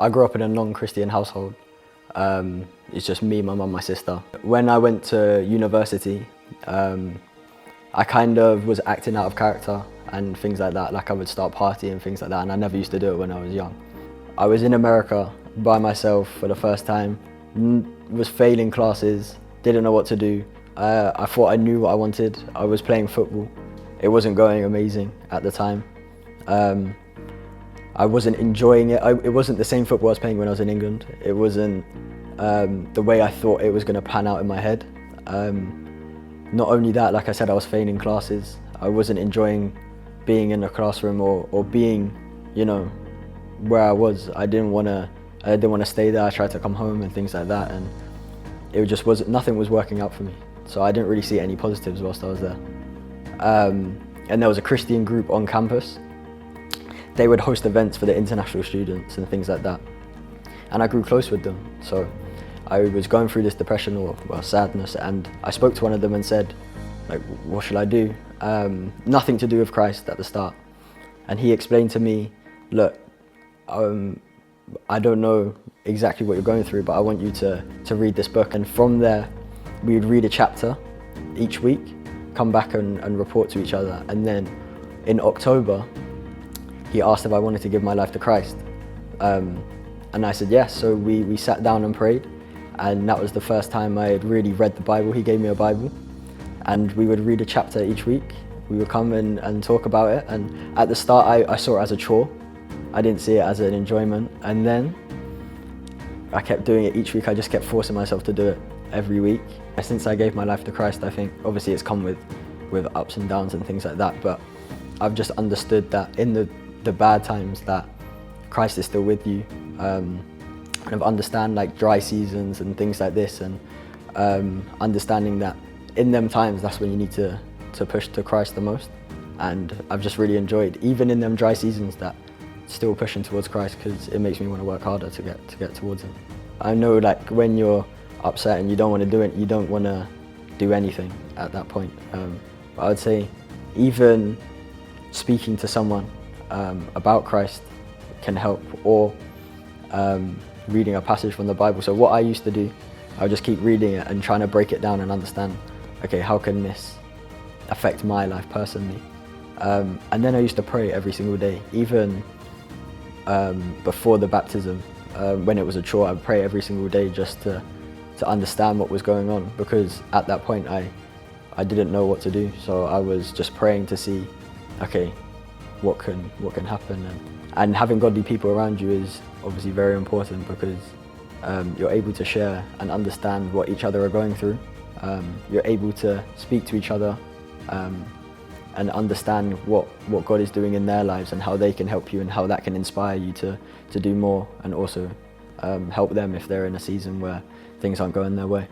I grew up in a non-Christian household. It's just me, my mum, my sister. When I went to university, I kind of was acting out of character and things like that. Like I would start partying and things like that, and I never used to do it when I was young. I was in America by myself for the first time, was failing classes, didn't know what to do. I thought I knew what I wanted. I was playing football. It wasn't going amazing at the time. I wasn't enjoying it. It wasn't the same football I was playing when I was in England. It wasn't the way I thought it was going to pan out in my head. Not only that, like I said, I was failing classes. I wasn't enjoying being in the classroom or being, you know, where I was. I didn't want to stay there. I tried to come home and things like that, and it just wasn't. Nothing was working out for me. So I didn't really see any positives whilst I was there. And there was a Christian group on campus. They would host events for the international students and things like that. And I grew close with them. So I was going through this depression or sadness, and I spoke to one of them and said, like, what should I do? Nothing to do with Christ at the start. And he explained to me, look, I don't know exactly what you're going through, but I want you to read this book. And from there, we would read a chapter each week, come back and report to each other. And then in October, he asked if I wanted to give my life to Christ. And I said yes, so we sat down and prayed. And that was the first time I had really read the Bible. He gave me a Bible, and we would read a chapter each week. We would come and talk about it. And at the start, I saw it as a chore. I didn't see it as an enjoyment. And then I kept doing it each week. I just kept forcing myself to do it every week. Since I gave my life to Christ, I think obviously it's come with ups and downs and things like that, but I've just understood that in the bad times that Christ is still with you. Kind of understand like dry seasons and things like this, and understanding that in them times that's when you need to push to Christ the most. And I've just really enjoyed, even in them dry seasons, that still pushing towards Christ, because it makes me want to work harder to get towards him. I know like when you're upset and you don't want to do it, you don't want to do anything at that point. But I would say even speaking to someone about Christ can help, or reading a passage from the Bible. So what I used to do, I would just keep reading it and trying to break it down and understand, okay, how can this affect my life personally? And then I used to pray every single day, even before the baptism. When it was a chore, I would pray every single day just to understand what was going on, because at that point I didn't know what to do. So I was just praying to see, okay, what can happen. And having godly people around you is obviously very important, because you're able to share and understand what each other are going through. You're able to speak to each other and understand what God is doing in their lives and how they can help you, and how that can inspire you to do more, and also help them if they're in a season where things aren't going their way.